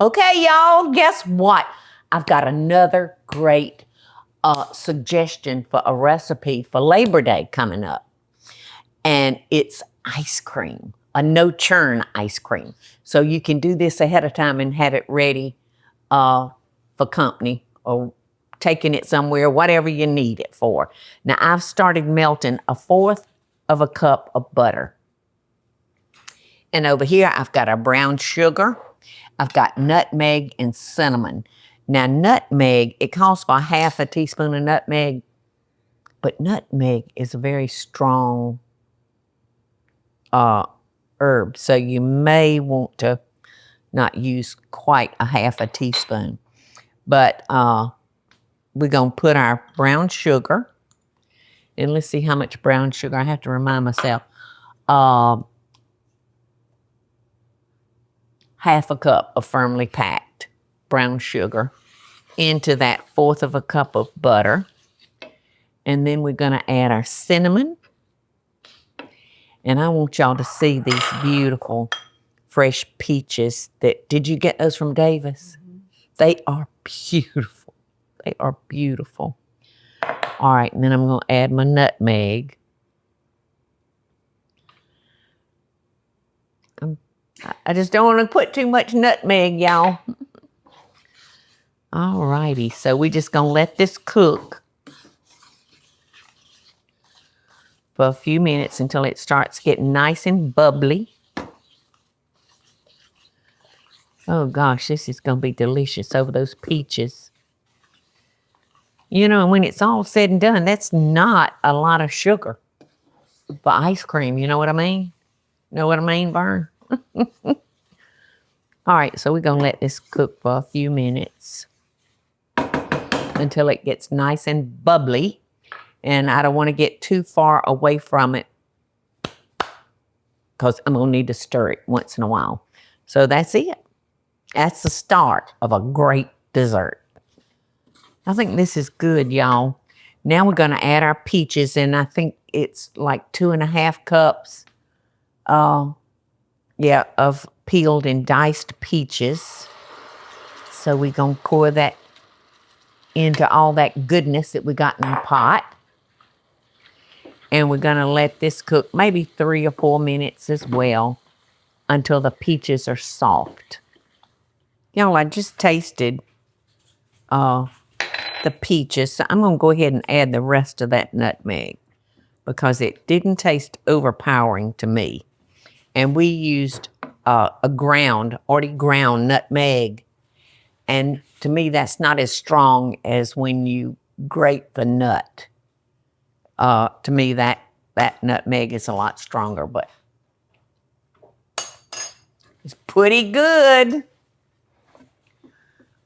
Okay, y'all, guess what? I've got another great suggestion for a recipe for Labor Day coming up. And it's ice cream, a no-churn ice cream. So you can do this ahead of time and have it ready for company or taking it somewhere, whatever you need it for. Now, I've started melting 1/4 of a cup of butter. And over here, I've got our brown sugar. I've got nutmeg and cinnamon. Now, nutmeg, it calls for 1/2 teaspoon of nutmeg, but nutmeg is a very strong herb, so you may want to not use quite 1/2 teaspoon. But we're going to put our brown sugar, and let's see how much brown sugar. I have to remind myself. 1/2 cup of firmly packed brown sugar into that 1/4 cup of butter. And then we're going to add our cinnamon. And I want y'all to see these beautiful fresh peaches. Did you get those from Davis? Mm-hmm. They are beautiful. They are beautiful. All right, and then I'm going to add my nutmeg. I just don't want to put too much nutmeg, y'all. All righty, so we're just going to let this cook for a few minutes until it starts getting nice and bubbly. Oh gosh, this is going to be delicious over those peaches. You know, when it's all said and done, that's not a lot of sugar for ice cream. You know what I mean? Know what I mean, Vern? All right, so we're going to let this cook for a few minutes until it gets nice and bubbly. And I don't want to get too far away from it because I'm going to need to stir it once in a while. So that's it. That's the start of a great dessert. I think this is good, y'all. Now we're going to add our peaches, and I think it's like 2.5 cups of peeled and diced peaches. So we're going to pour that into all that goodness that we got in the pot. And we're going to let this cook maybe 3 or 4 minutes as well until the peaches are soft. Y'all, I just tasted the peaches. So I'm going to go ahead and add the rest of that nutmeg because it didn't taste overpowering to me. And we used already ground nutmeg. And to me, that's not as strong as when you grate the nut. To me, that nutmeg is a lot stronger, but it's pretty good.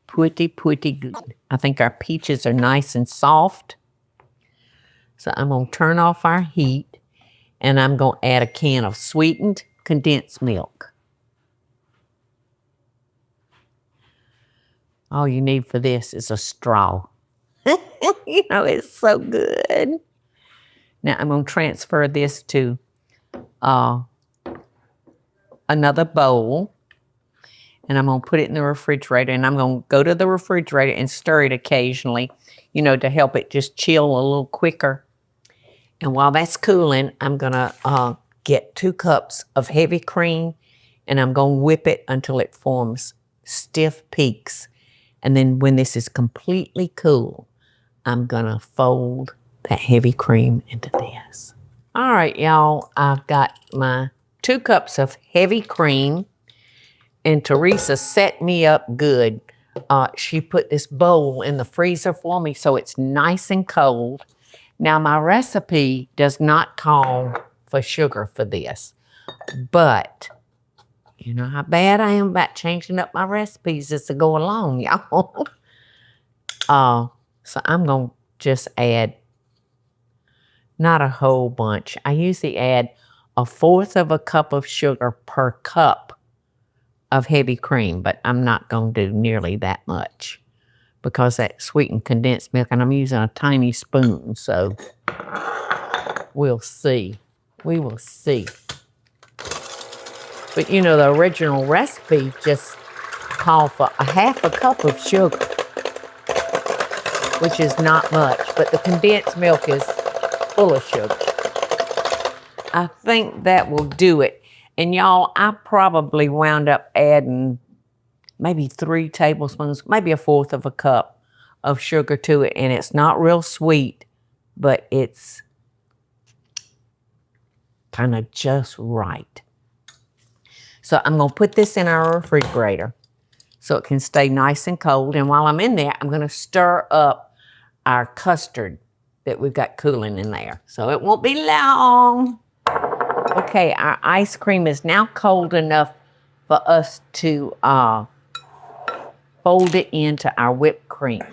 Pretty good. I think our peaches are nice and soft. So I'm going to turn off our heat, and I'm going to add a can of sweetened condensed milk. All you need for this is a straw. You know, it's so good. Now I'm going to transfer this to another bowl, and I'm going to put it in the refrigerator, and I'm going to go to the refrigerator and stir it occasionally, you know, to help it just chill a little quicker. And while that's cooling, I'm going to get 2 cups of heavy cream, and I'm going to whip it until it forms stiff peaks. And then when this is completely cool, I'm going to fold that heavy cream into this. All right, y'all, I've got my 2 cups of heavy cream, and Teresa set me up good. She put this bowl in the freezer for me so it's nice and cold. Now, my recipe does not call for sugar for this, but you know how bad I am about changing up my recipes as I go along, y'all. So I'm going to just add, not a whole bunch. I usually add 1/4 cup of sugar per cup of heavy cream, but I'm not going to do nearly that much because that sweetened condensed milk, and I'm using a tiny spoon, so we'll see. We will see. But you know, the original recipe just call for a half a cup of sugar, which is not much, but the condensed milk is full of sugar. I think that will do it. And y'all, I probably wound up adding maybe 3 tablespoons, maybe a fourth of a cup of sugar to it. And it's not real sweet, but it's kind of just right. So I'm going to put this in our refrigerator so it can stay nice and cold. And while I'm in there, I'm going to stir up our custard that we've got cooling in there. So it won't be long. Okay, our ice cream is now cold enough for us to fold it into our whipped cream.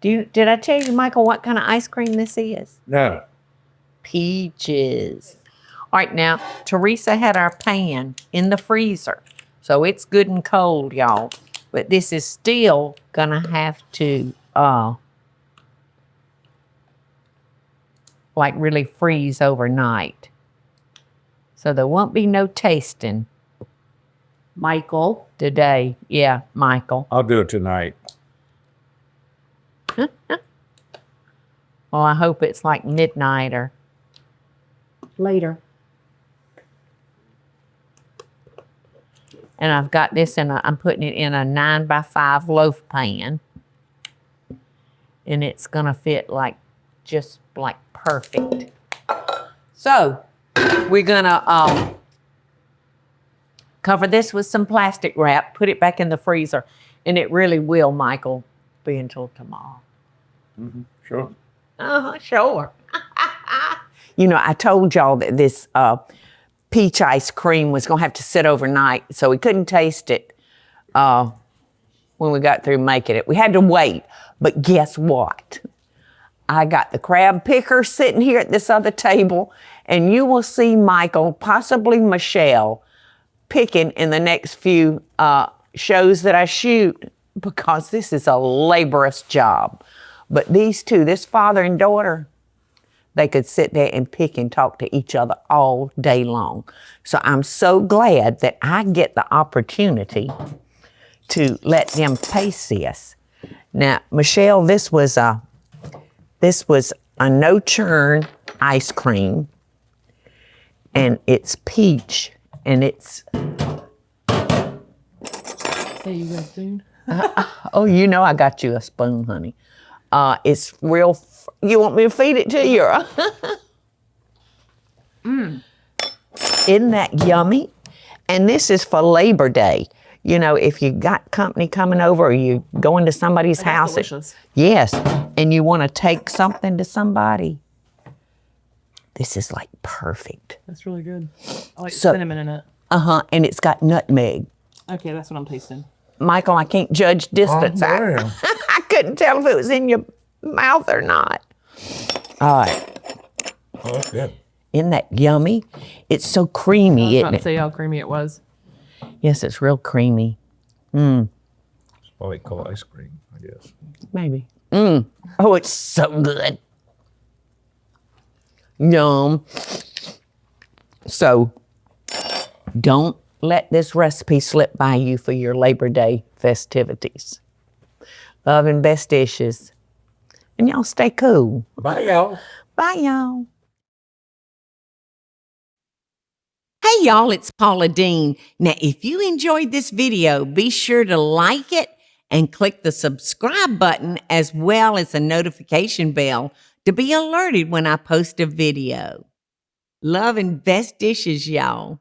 Did I tell you, Michael, what kind of ice cream this is? No. Peaches. All right, now, Teresa had our pan in the freezer, so it's good and cold, y'all. But this is still gonna have to, like really freeze overnight. So there won't be no tasting. Michael? Today. Yeah, Michael. I'll do it tonight. Well, I hope it's like midnight or later. And I've got this I'm putting it in a 9x5 loaf pan. And it's gonna fit just like perfect. So we're gonna cover this with some plastic wrap, put it back in the freezer, and it really will, Michael, be until tomorrow. Mm-hmm. Sure. Sure. You know, I told y'all that this peach ice cream was gonna have to sit overnight, so we couldn't taste it when we got through making it. We had to wait, but guess what? I got the crab picker sitting here at this other table, and you will see Michael, possibly Michelle, picking in the next few shows that I shoot, because this is a laborious job. But these two, this father and daughter, they could sit there and pick and talk to each other all day long. So I'm so glad that I get the opportunity to let them taste this. Now, Michelle, this was a no-churn ice cream, and it's peach, and it's... Say you got a spoon? Oh, you know I got you a spoon, honey. It's real... You want me to feed it to you? Isn't that yummy? And this is for Labor Day. You know, if you got company coming over or you going to somebody's house. Delicious. Yes, and you want to take something to somebody. This is like perfect. That's really good. I like cinnamon in it. And it's got nutmeg. Okay, that's what I'm tasting. Michael, I can't judge distance. I couldn't tell if it was in your mouth or not. All right. Oh, that's good. Isn't that yummy? It's so creamy, I was isn't about to it? say how creamy it was. Yes, it's real creamy. It's probably called ice cream, I guess. Maybe. Oh, it's so good. Yum. So, don't let this recipe slip by you for your Labor Day festivities. Love and best dishes. And y'all stay cool. Bye, y'all. Bye, y'all. Hey, y'all, it's Paula Deen. Now, if you enjoyed this video, be sure to like it and click the subscribe button as well as the notification bell to be alerted when I post a video. Love and best dishes, y'all.